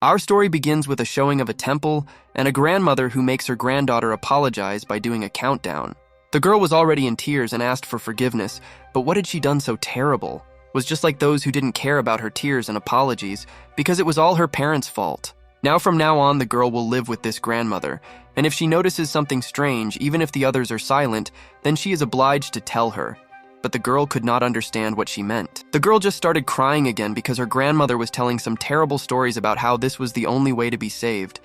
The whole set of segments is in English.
Our story begins with a showing of a temple and a grandmother who makes her granddaughter apologize by doing a countdown. The girl was already in tears and asked for forgiveness, but what had she done so terrible? Was just like those who didn't care about her tears and apologies, because it was all her parents' fault. From now on, the girl will live with this grandmother, and if she notices something strange, even if the others are silent, then she is obliged to tell her. But the girl could not understand what she meant. The girl just started crying again because her grandmother was telling some terrible stories about how this was the only way to be saved.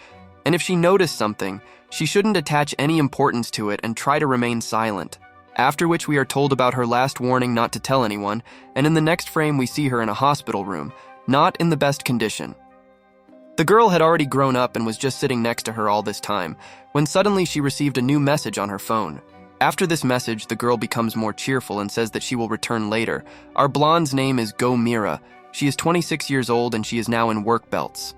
And if she noticed something, she shouldn't attach any importance to it and try to remain silent. After which we are told about her last warning not to tell anyone, and in the next frame we see her in a hospital room, not in the best condition. The girl had already grown up and was just sitting next to her all this time, when suddenly she received a new message on her phone. After this message, the girl becomes more cheerful and says that she will return later. Our blonde's name is Go Mira. She is 26 years old and she is now in work belts.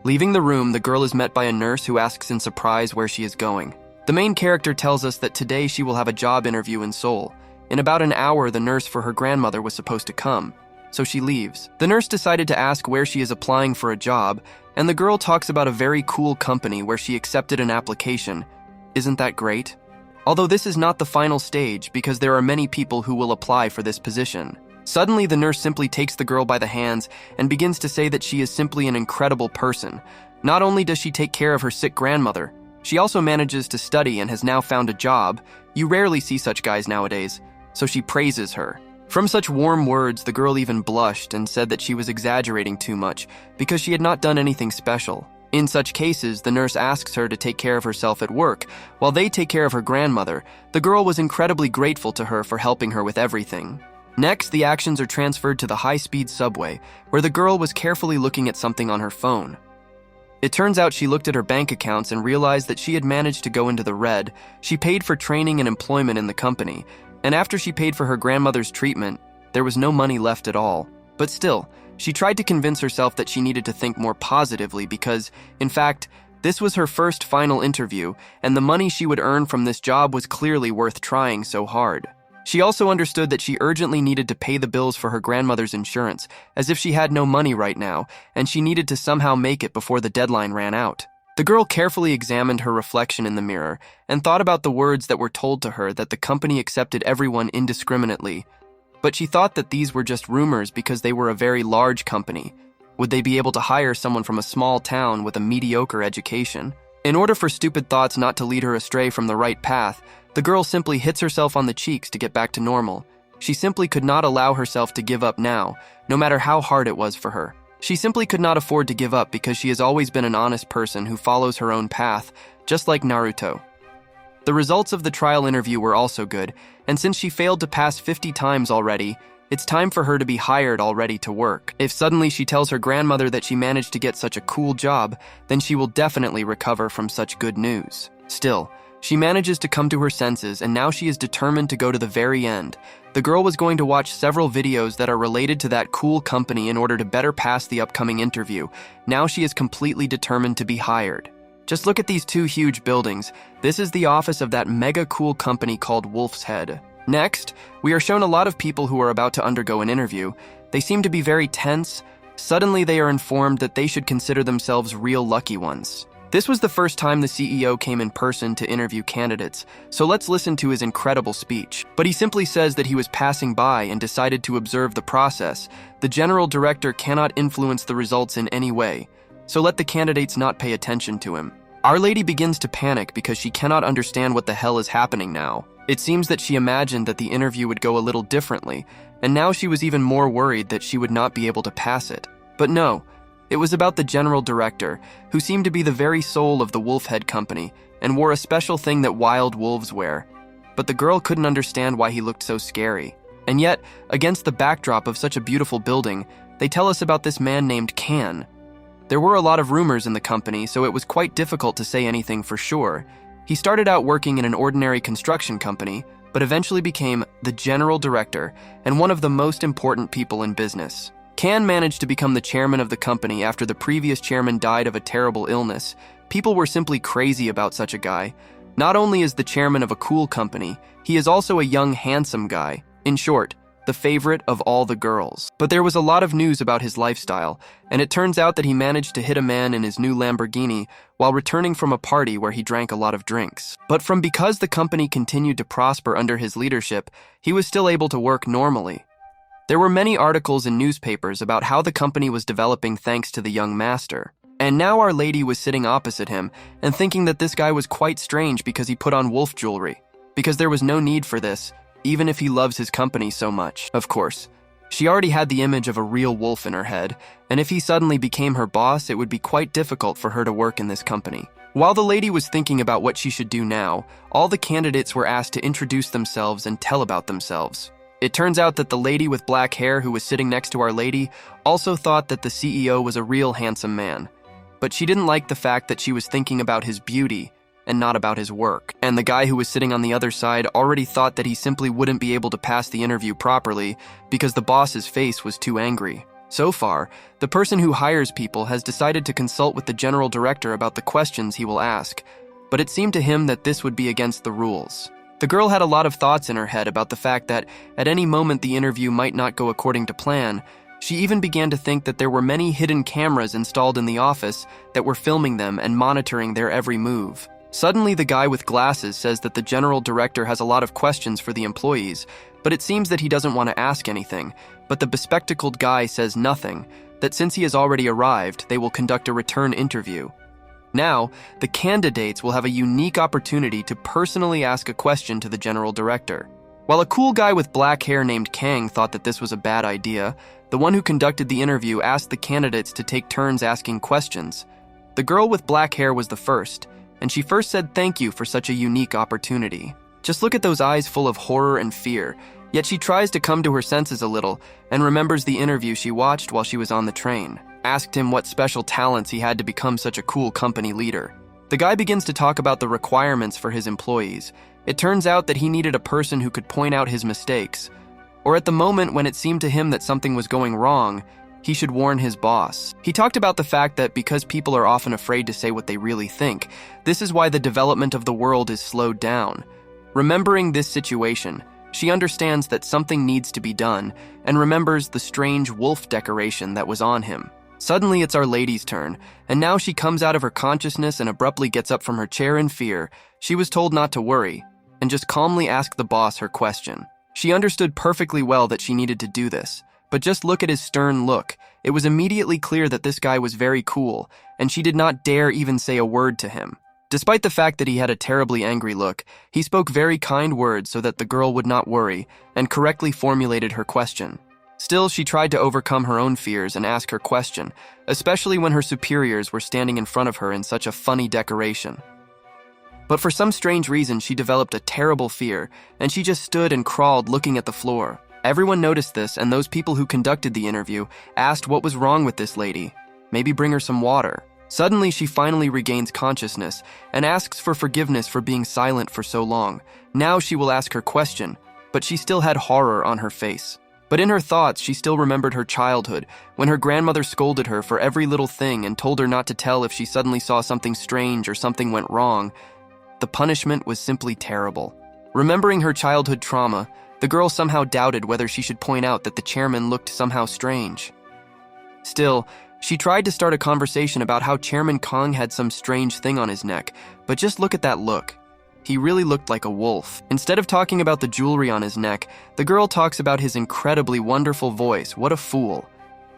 Leaving the room, the girl is met by a nurse who asks in surprise where she is going. The main character tells us that today she will have a job interview in Seoul. In about an hour, the nurse for her grandmother was supposed to come, so she leaves. The nurse decided to ask where she is applying for a job, and the girl talks about a very cool company where she accepted an application. Isn't that great? Although this is not the final stage because there are many people who will apply for this position. Suddenly, the nurse simply takes the girl by the hands and begins to say that she is simply an incredible person. Not only does she take care of her sick grandmother, she also manages to study and has now found a job. You rarely see such guys nowadays, so she praises her. From such warm words, the girl even blushed and said that she was exaggerating too much because she had not done anything special. In such cases, the nurse asks her to take care of herself at work, while they take care of her grandmother. The girl was incredibly grateful to her for helping her with everything. Next, the actions are transferred to the high-speed subway, where the girl was carefully looking at something on her phone. It turns out she looked at her bank accounts and realized that she had managed to go into the red. She paid for training and employment in the company, and after she paid for her grandmother's treatment, there was no money left at all. But still, she tried to convince herself that she needed to think more positively because, in fact, this was her first final interview, and the money she would earn from this job was clearly worth trying so hard. She also understood that she urgently needed to pay the bills for her grandmother's insurance, as if she had no money right now, and she needed to somehow make it before the deadline ran out. The girl carefully examined her reflection in the mirror and thought about the words that were told to her that the company accepted everyone indiscriminately. But she thought that these were just rumors because they were a very large company. Would they be able to hire someone from a small town with a mediocre education? In order for stupid thoughts not to lead her astray from the right path, the girl simply hits herself on the cheeks to get back to normal. She simply could not allow herself to give up now, no matter how hard it was for her. She simply could not afford to give up because she has always been an honest person who follows her own path, just like Naruto. The results of the trial interview were also good, and since she failed to pass 50 times already, it's time for her to be hired already to work. If suddenly she tells her grandmother that she managed to get such a cool job, then she will definitely recover from such good news. Still, she manages to come to her senses, and now she is determined to go to the very end. The girl was going to watch several videos that are related to that cool company in order to better pass the upcoming interview. Now she is completely determined to be hired. Just look at these two huge buildings. This is the office of that mega cool company called Wolf's Head. Next, we are shown a lot of people who are about to undergo an interview. They seem to be very tense. Suddenly they are informed that they should consider themselves real lucky ones. This was the first time the CEO came in person to interview candidates, so let's listen to his incredible speech. But he simply says that he was passing by and decided to observe the process. The general director cannot influence the results in any way, so let the candidates not pay attention to him. Our lady begins to panic because she cannot understand what the hell is happening now. It seems that she imagined that the interview would go a little differently, and now she was even more worried that she would not be able to pass it. But no. It was about the general director, who seemed to be the very soul of the Wolfhead Company and wore a special thing that wild wolves wear. But the girl couldn't understand why he looked so scary. And yet, against the backdrop of such a beautiful building, they tell us about this man named Can. There were a lot of rumors in the company, so it was quite difficult to say anything for sure. He started out working in an ordinary construction company, but eventually became the general director and one of the most important people in business. Can managed to become the chairman of the company after the previous chairman died of a terrible illness. People were simply crazy about such a guy. Not only is the chairman of a cool company, he is also a young, handsome guy. In short, the favorite of all the girls. But there was a lot of news about his lifestyle, and it turns out that he managed to hit a man in his new Lamborghini while returning from a party where he drank a lot of drinks. But because the company continued to prosper under his leadership, he was still able to work normally. There were many articles in newspapers about how the company was developing thanks to the young master. And now Our Lady was sitting opposite him and thinking that this guy was quite strange because he put on wolf jewelry, because there was no need for this, even if he loves his company so much. Of course, she already had the image of a real wolf in her head, and if he suddenly became her boss, it would be quite difficult for her to work in this company. While the lady was thinking about what she should do now, all the candidates were asked to introduce themselves and tell about themselves. It turns out that the lady with black hair who was sitting next to Our Lady also thought that the CEO was a real handsome man, but she didn't like the fact that she was thinking about his beauty and not about his work. And the guy who was sitting on the other side already thought that he simply wouldn't be able to pass the interview properly because the boss's face was too angry. So far, the person who hires people has decided to consult with the general director about the questions he will ask, but it seemed to him that this would be against the rules. The girl had a lot of thoughts in her head about the fact that at any moment the interview might not go according to plan. She even began to think that there were many hidden cameras installed in the office that were filming them and monitoring their every move. Suddenly, the guy with glasses says that the general director has a lot of questions for the employees, but it seems that he doesn't want to ask anything. But the bespectacled guy says nothing, that since he has already arrived, they will conduct a return interview. Now, the candidates will have a unique opportunity to personally ask a question to the general director. While a cool guy with black hair named Kang thought that this was a bad idea, the one who conducted the interview asked the candidates to take turns asking questions. The girl with black hair was the first, and she first said thank you for such a unique opportunity. Just look at those eyes full of horror and fear, yet she tries to come to her senses a little and remembers the interview she watched while she was on the train. Asked him what special talents he had to become such a cool company leader. The guy begins to talk about the requirements for his employees. It turns out that he needed a person who could point out his mistakes, or at the moment when it seemed to him that something was going wrong, he should warn his boss. He talked about the fact that because people are often afraid to say what they really think, this is why the development of the world is slowed down. Remembering this situation, she understands that something needs to be done and remembers the strange wolf decoration that was on him. Suddenly, it's Our Lady's turn, and now she comes out of her consciousness and abruptly gets up from her chair in fear. She was told not to worry and just calmly ask the boss her question. She understood perfectly well that she needed to do this, but just look at his stern look. It was immediately clear that this guy was very cool, and she did not dare even say a word to him. Despite the fact that he had a terribly angry look, he spoke very kind words so that the girl would not worry and correctly formulated her question. Still, she tried to overcome her own fears and ask her question, especially when her superiors were standing in front of her in such a funny decoration. But for some strange reason, she developed a terrible fear, and she just stood and crawled looking at the floor. Everyone noticed this, and those people who conducted the interview asked what was wrong with this lady. Maybe bring her some water. Suddenly, she finally regains consciousness and asks for forgiveness for being silent for so long. Now she will ask her question, but she still had horror on her face. But in her thoughts, she still remembered her childhood, when her grandmother scolded her for every little thing and told her not to tell if she suddenly saw something strange or something went wrong. The punishment was simply terrible. Remembering her childhood trauma, the girl somehow doubted whether she should point out that the chairman looked somehow strange. Still, she tried to start a conversation about how Chairman Kong had some strange thing on his neck, but just look at that look. He really looked like a wolf. Instead of talking about the jewelry on his neck, the girl talks about his incredibly wonderful voice. What a fool.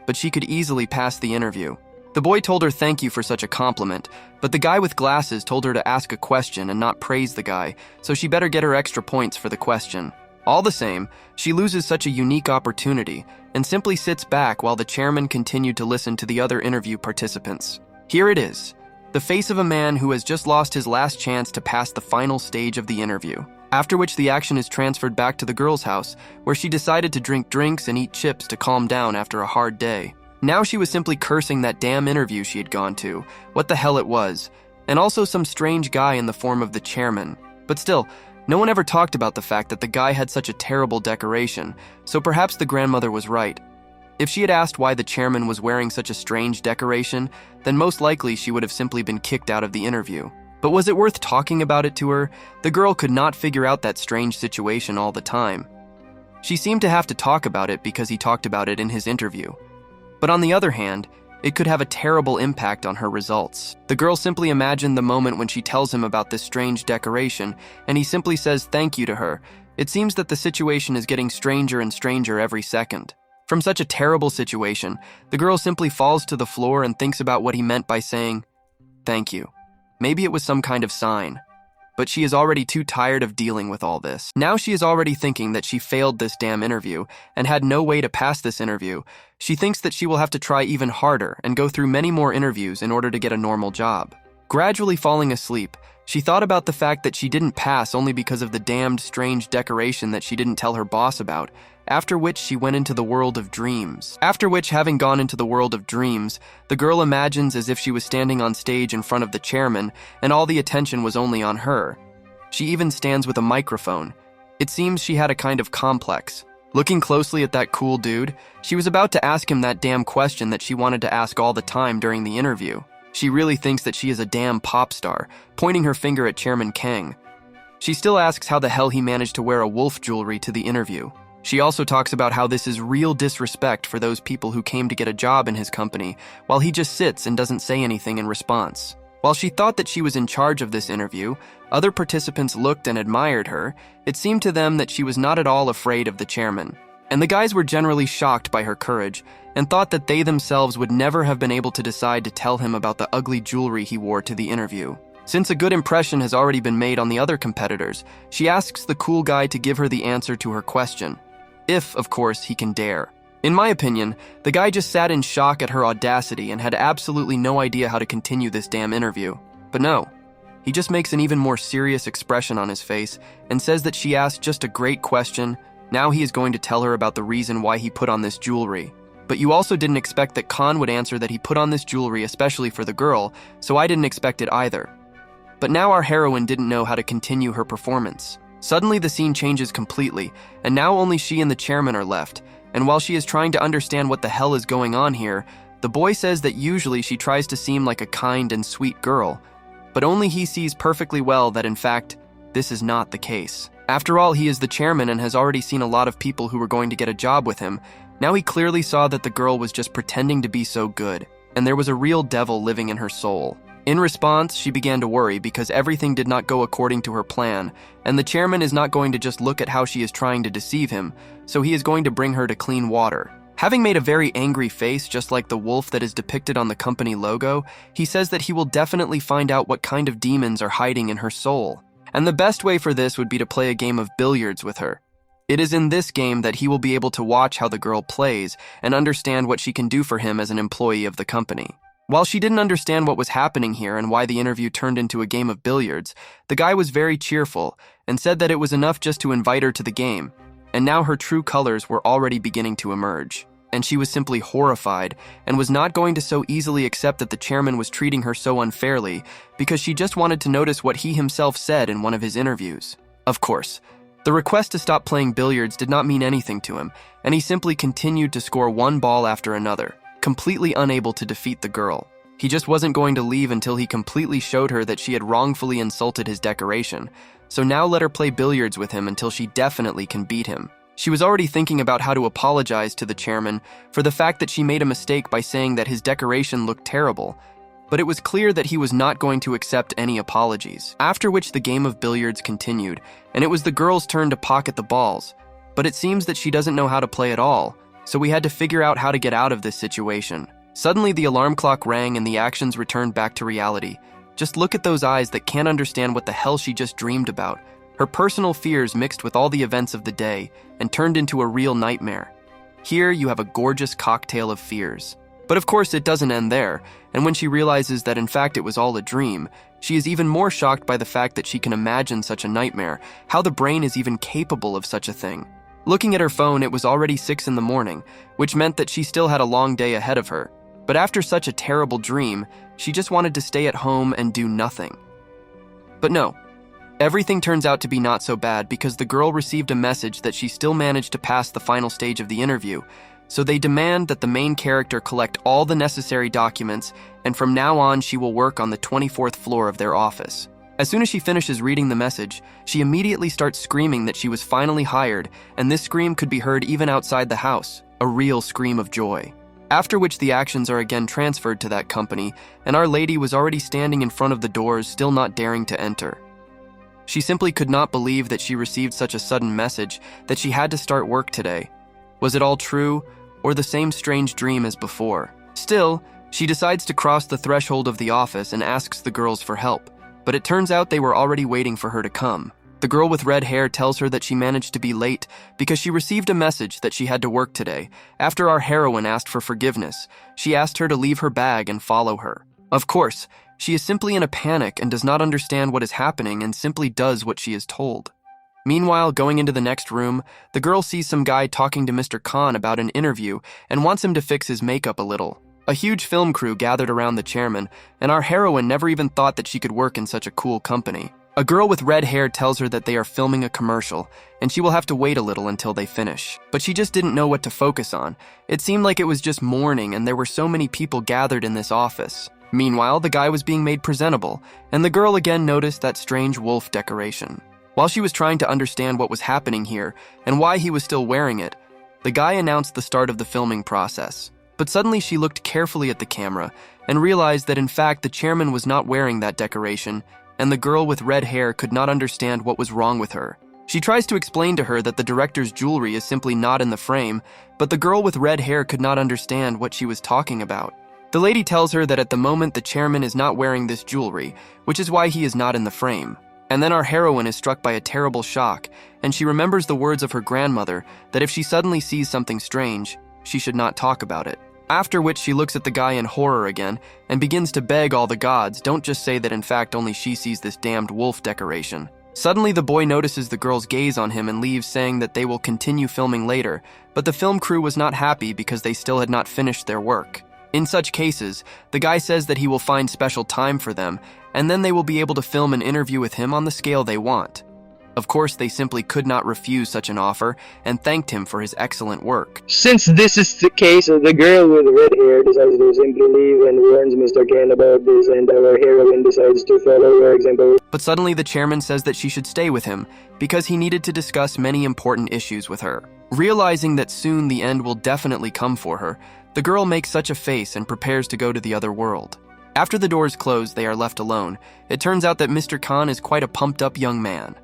But she could easily pass the interview. The boy told her thank you for such a compliment, but the guy with glasses told her to ask a question and not praise the guy, so she better get her extra points for the question. All the same, she loses such a unique opportunity and simply sits back while the chairman continued to listen to the other interview participants. Here it is, the face of a man who has just lost his last chance to pass the final stage of the interview, after which the action is transferred back to the girl's house, where she decided to drink drinks and eat chips to calm down after a hard day. Now she was simply cursing that damn interview she had gone to, what the hell it was, and also some strange guy in the form of the chairman. But still, no one ever talked about the fact that the guy had such a terrible decoration, so perhaps the grandmother was right. If she had asked why the chairman was wearing such a strange decoration, then most likely she would have simply been kicked out of the interview. But was it worth talking about it to her? The girl could not figure out that strange situation all the time. She seemed to have to talk about it because he talked about it in his interview. But on the other hand, it could have a terrible impact on her results. The girl simply imagined the moment when she tells him about this strange decoration, and he simply says thank you to her. It seems that the situation is getting stranger and stranger every second. From such a terrible situation, the girl simply falls to the floor and thinks about what he meant by saying, thank you. Maybe it was some kind of sign. But she is already too tired of dealing with all this. Now she is already thinking that she failed this damn interview and had no way to pass this interview. She thinks that she will have to try even harder and go through many more interviews in order to get a normal job. Gradually falling asleep, she thought about the fact that she didn't pass only because of the damned strange decoration that she didn't tell her boss about, after which she went into the world of dreams. After which, having gone into the world of dreams, the girl imagines as if she was standing on stage in front of the chairman and all the attention was only on her. She even stands with a microphone. It seems she had a kind of complex. Looking closely at that cool dude, she was about to ask him that damn question that she wanted to ask all the time during the interview. She really thinks that she is a damn pop star, pointing her finger at Chairman Kang. She still asks how the hell he managed to wear a wolf jewelry to the interview. She also talks about how this is real disrespect for those people who came to get a job in his company, while he just sits and doesn't say anything in response. While she thought that she was in charge of this interview, other participants looked and admired her. It seemed to them that she was not at all afraid of the chairman. And the guys were generally shocked by her courage and thought that they themselves would never have been able to decide to tell him about the ugly jewelry he wore to the interview. Since a good impression has already been made on the other competitors, she asks the cool guy to give her the answer to her question. If, of course, he can dare. In my opinion, the guy just sat in shock at her audacity and had absolutely no idea how to continue this damn interview. But no, he just makes an even more serious expression on his face and says that she asked just a great question. Now he is going to tell her about the reason why he put on this jewelry. But you also didn't expect that Khan would answer that he put on this jewelry especially for the girl, so I didn't expect it either. But now our heroine didn't know how to continue her performance. Suddenly the scene changes completely, and now only she and the chairman are left, and while she is trying to understand what the hell is going on here, the boy says that usually she tries to seem like a kind and sweet girl, but only he sees perfectly well that in fact, this is not the case. After all, he is the chairman and has already seen a lot of people who were going to get a job with him. Now he clearly saw that the girl was just pretending to be so good, and there was a real devil living in her soul. In response, she began to worry because everything did not go according to her plan, and the chairman is not going to just look at how she is trying to deceive him, so he is going to bring her to clean water. Having made a very angry face just like the wolf that is depicted on the company logo, he says that he will definitely find out what kind of demons are hiding in her soul. And the best way for this would be to play a game of billiards with her. It is in this game that he will be able to watch how the girl plays and understand what she can do for him as an employee of the company. While she didn't understand what was happening here and why the interview turned into a game of billiards, the guy was very cheerful and said that it was enough just to invite her to the game. And now her true colors were already beginning to emerge. And she was simply horrified and was not going to so easily accept that the chairman was treating her so unfairly because she just wanted to notice what he himself said in one of his interviews. Of course, the request to stop playing billiards did not mean anything to him, and he simply continued to score one ball after another, completely unable to defeat the girl. He just wasn't going to leave until he completely showed her that she had wrongfully insulted his decoration, so now let her play billiards with him until she definitely can beat him. She was already thinking about how to apologize to the chairman for the fact that she made a mistake by saying that his decoration looked terrible, but it was clear that he was not going to accept any apologies. After which the game of billiards continued, and it was the girl's turn to pocket the balls, but it seems that she doesn't know how to play at all, so we had to figure out how to get out of this situation. Suddenly the alarm clock rang and the actions returned back to reality. Just look at those eyes that can't understand what the hell she just dreamed about. Her personal fears mixed with all the events of the day and turned into a real nightmare. Here you have a gorgeous cocktail of fears. But of course it doesn't end there, and when she realizes that in fact it was all a dream, she is even more shocked by the fact that she can imagine such a nightmare, how the brain is even capable of such a thing. Looking at her phone, it was already 6 in the morning, which meant that she still had a long day ahead of her. But after such a terrible dream, she just wanted to stay at home and do nothing. But no. Everything turns out to be not so bad because the girl received a message that she still managed to pass the final stage of the interview, so they demand that the main character collect all the necessary documents, and from now on she will work on the 24th floor of their office. As soon as she finishes reading the message, she immediately starts screaming that she was finally hired, and this scream could be heard even outside the house, a real scream of joy. After which the actions are again transferred to that company, and Our Lady was already standing in front of the doors, still not daring to enter. She simply could not believe that she received such a sudden message that she had to start work today. Was it all true, or the same strange dream as before? Still, she decides to cross the threshold of the office and asks the girls for help, but it turns out they were already waiting for her to come. The girl with red hair tells her that she managed to be late because she received a message that she had to work today. After our heroine asked for forgiveness, she asked her to leave her bag and follow her. Of course, she is simply in a panic and does not understand what is happening and simply does what she is told. Meanwhile, going into the next room, the girl sees some guy talking to Mr. Khan about an interview and wants him to fix his makeup a little. A huge film crew gathered around the chairman, and our heroine never even thought that she could work in such a cool company. A girl with red hair tells her that they are filming a commercial, and she will have to wait a little until they finish. But she just didn't know what to focus on. It seemed like it was just morning, and there were so many people gathered in this office. Meanwhile, the guy was being made presentable, and the girl again noticed that strange wolf decoration. While she was trying to understand what was happening here and why he was still wearing it, the guy announced the start of the filming process. But suddenly she looked carefully at the camera and realized that in fact the chairman was not wearing that decoration, and the girl with red hair could not understand what was wrong with her. She tries to explain to her that the director's jewelry is simply not in the frame, but the girl with red hair could not understand what she was talking about. The lady tells her that at the moment the chairman is not wearing this jewelry, which is why he is not in the frame. And then our heroine is struck by a terrible shock, and she remembers the words of her grandmother that if she suddenly sees something strange, she should not talk about it. After which she looks at the guy in horror again and begins to beg all the gods, don't just say that in fact only she sees this damned wolf decoration. Suddenly the boy notices the girl's gaze on him and leaves, saying that they will continue filming later, but the film crew was not happy because they still had not finished their work. In such cases, the guy says that he will find special time for them, and then they will be able to film an interview with him on the scale they want. Of course, they simply could not refuse such an offer and thanked him for his excellent work. Since this is the case, the girl with red hair decides to simply leave and warns Mr. Ken about this, and our heroine decides to follow her example. But suddenly the chairman says that she should stay with him because he needed to discuss many important issues with her. Realizing that soon the end will definitely come for her, the girl makes such a face and prepares to go to the other world. After the doors close, they are left alone. It turns out that Mr. Khan is quite a pumped-up young man.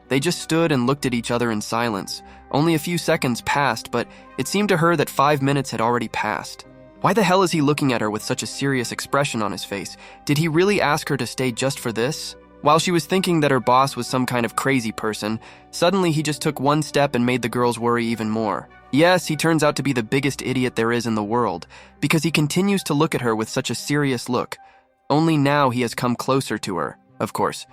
They just stood and looked at each other in silence. Only a few seconds passed, but it seemed to her that 5 minutes had already passed. Why the hell is he looking at her with such a serious expression on his face? Did he really ask her to stay just for this? While she was thinking that her boss was some kind of crazy person, suddenly he just took one step and made the girls worry even more. Yes, he turns out to be the biggest idiot there is in the world, because he continues to look at her with such a serious look. Only now he has come closer to her, of course.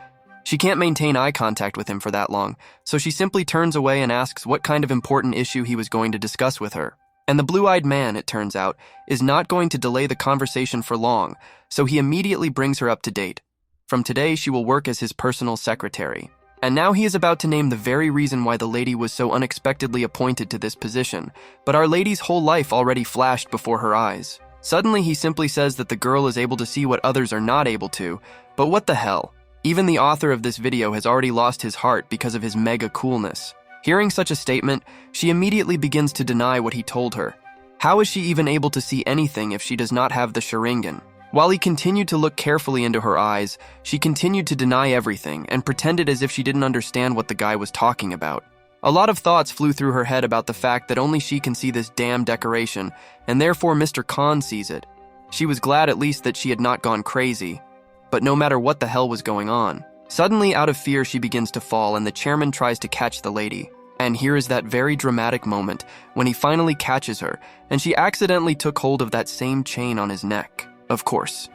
She can't maintain eye contact with him for that long, so she simply turns away and asks what kind of important issue he was going to discuss with her. And the blue-eyed man, it turns out, is not going to delay the conversation for long, so he immediately brings her up to date. From today, she will work as his personal secretary. And now he is about to name the very reason why the lady was so unexpectedly appointed to this position, but Our Lady's whole life already flashed before her eyes. Suddenly, he simply says that the girl is able to see what others are not able to, but what the hell? Even the author of this video has already lost his heart because of his mega coolness. Hearing such a statement, she immediately begins to deny what he told her. How is she even able to see anything if she does not have the Sharingan? While he continued to look carefully into her eyes, she continued to deny everything and pretended as if she didn't understand what the guy was talking about. A lot of thoughts flew through her head about the fact that only she can see this damn decoration, and therefore Mr. Khan sees it. She was glad at least that she had not gone crazy. But no matter what the hell was going on, suddenly out of fear she begins to fall and the chairman tries to catch the lady. And here is that very dramatic moment when he finally catches her and she accidentally took hold of that same chain on his neck. Of course.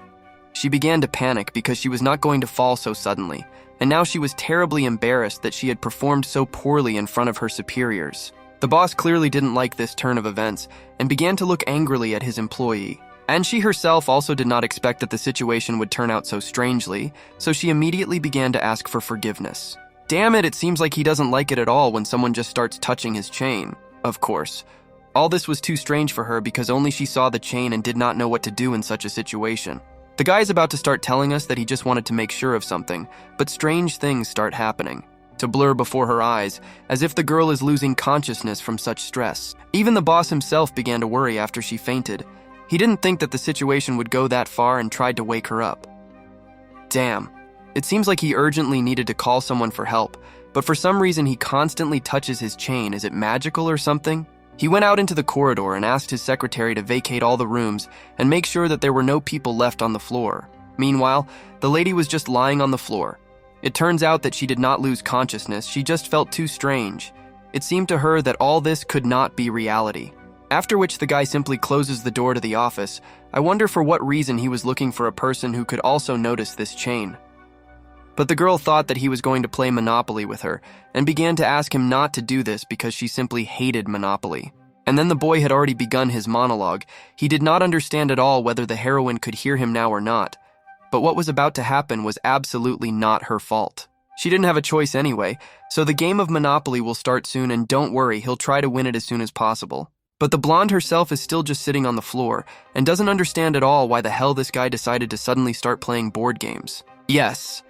She began to panic because she was not going to fall so suddenly, and now she was terribly embarrassed that she had performed so poorly in front of her superiors. The boss clearly didn't like this turn of events and began to look angrily at his employee. And she herself also did not expect that the situation would turn out so strangely, so she immediately began to ask for forgiveness. Damn it, it seems like he doesn't like it at all when someone just starts touching his chain. Of course. All this was too strange for her because only she saw the chain and did not know what to do in such a situation. The guy is about to start telling us that he just wanted to make sure of something, but strange things start happening, to blur before her eyes, as if the girl is losing consciousness from such stress. Even the boss himself began to worry after she fainted. He didn't think that the situation would go that far and tried to wake her up. Damn. It seems like he urgently needed to call someone for help, but for some reason he constantly touches his chain. Is it magical or something? He went out into the corridor and asked his secretary to vacate all the rooms and make sure that there were no people left on the floor. Meanwhile, the lady was just lying on the floor. It turns out that she did not lose consciousness, she just felt too strange. It seemed to her that all this could not be reality. After which the guy simply closes the door to the office. I wonder for what reason he was looking for a person who could also notice this chain. But the girl thought that he was going to play Monopoly with her and began to ask him not to do this because she simply hated Monopoly. And then the boy had already begun his monologue. He did not understand at all whether the heroine could hear him now or not. But what was about to happen was absolutely not her fault. She didn't have a choice anyway, so the game of Monopoly will start soon, and don't worry, he'll try to win it as soon as possible. But the blonde herself is still just sitting on the floor and doesn't understand at all why the hell this guy decided to suddenly start playing board games. Yes,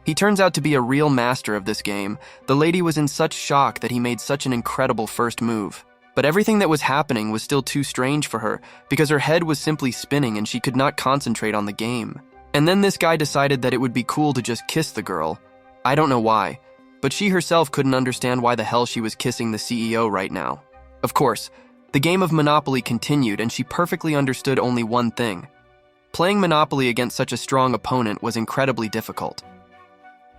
he turns out to be a real master of this game. The lady was in such shock that he made such an incredible first move. But everything that was happening was still too strange for her because her head was simply spinning and she could not concentrate on the game. And then this guy decided that it would be cool to just kiss the girl. I don't know why, but she herself couldn't understand why the hell she was kissing the CEO right now. Of course, the game of Monopoly continued and she perfectly understood only one thing. Playing Monopoly against such a strong opponent was incredibly difficult.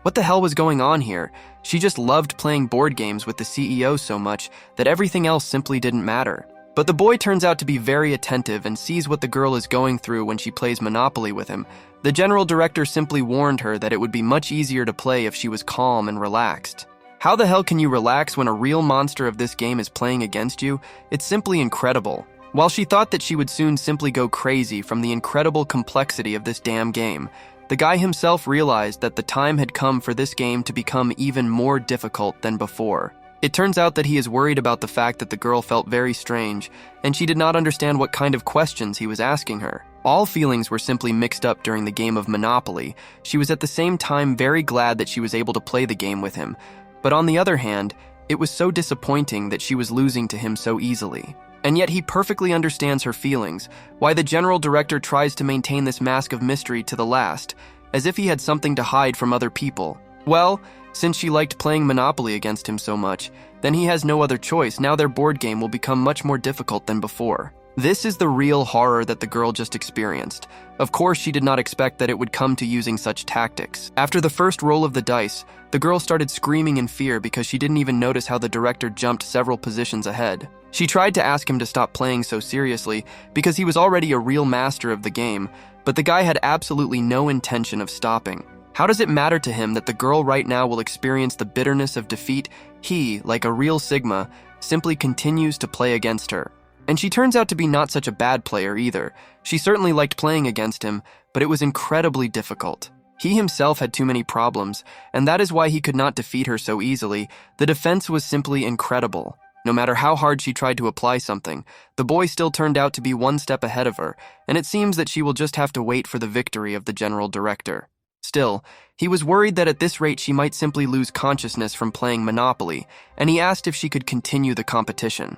What the hell was going on here? She just loved playing board games with the CEO so much that everything else simply didn't matter. But the boy turns out to be very attentive and sees what the girl is going through when she plays Monopoly with him. The general director simply warned her that it would be much easier to play if she was calm and relaxed. How the hell can you relax when a real monster of this game is playing against you? It's simply incredible. While she thought that she would soon simply go crazy from the incredible complexity of this damn game, the guy himself realized that the time had come for this game to become even more difficult than before. It turns out that he is worried about the fact that the girl felt very strange, and she did not understand what kind of questions he was asking her. All feelings were simply mixed up during the game of Monopoly. She was at the same time very glad that she was able to play the game with him, but on the other hand, it was so disappointing that she was losing to him so easily. And yet he perfectly understands her feelings, why the general director tries to maintain this mask of mystery to the last, as if he had something to hide from other people. Well, since she liked playing Monopoly against him so much, then he has no other choice. Now their board game will become much more difficult than before. This is the real horror that the girl just experienced. Of course, she did not expect that it would come to using such tactics. After the first roll of the dice, the girl started screaming in fear because she didn't even notice how the director jumped several positions ahead. She tried to ask him to stop playing so seriously because he was already a real master of the game, but the guy had absolutely no intention of stopping. How does it matter to him that the girl right now will experience the bitterness of defeat? He, like a real Sigma, simply continues to play against her. And she turns out to be not such a bad player either. She certainly liked playing against him, but it was incredibly difficult. He himself had too many problems, and that is why he could not defeat her so easily. The defense was simply incredible. No matter how hard she tried to apply something, the boy still turned out to be one step ahead of her, and it seems that she will just have to wait for the victory of the general director. Still, he was worried that at this rate she might simply lose consciousness from playing Monopoly, and he asked if she could continue the competition.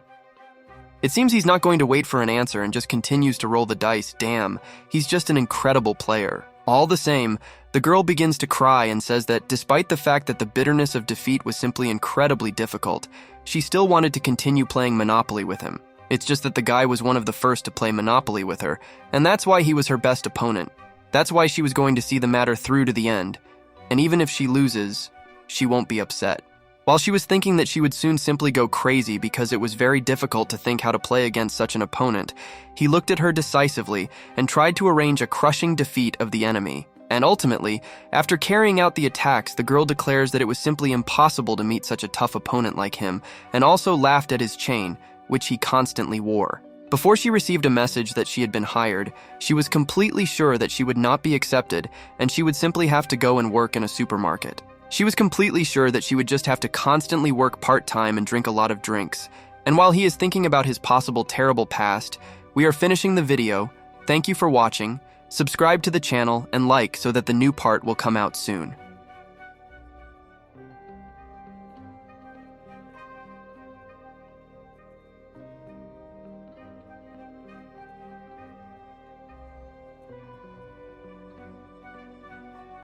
It seems he's not going to wait for an answer and just continues to roll the dice. Damn, he's just an incredible player. All the same, the girl begins to cry and says that despite the fact that the bitterness of defeat was simply incredibly difficult, she still wanted to continue playing Monopoly with him. It's just that the guy was one of the first to play Monopoly with her, and that's why he was her best opponent. That's why she was going to see the matter through to the end. And even if she loses, she won't be upset. While she was thinking that she would soon simply go crazy because it was very difficult to think how to play against such an opponent, he looked at her decisively and tried to arrange a crushing defeat of the enemy. And ultimately, after carrying out the attacks, the girl declares that it was simply impossible to meet such a tough opponent like him, and also laughed at his chain, which he constantly wore. Before she received a message that she had been hired, she was completely sure that she would not be accepted, and she would simply have to go and work in a supermarket. She was completely sure that she would just have to constantly work part-time and drink a lot of drinks. And while he is thinking about his possible terrible past, we are finishing the video. Thank you for watching. Subscribe to the channel and like so that the new part will come out soon.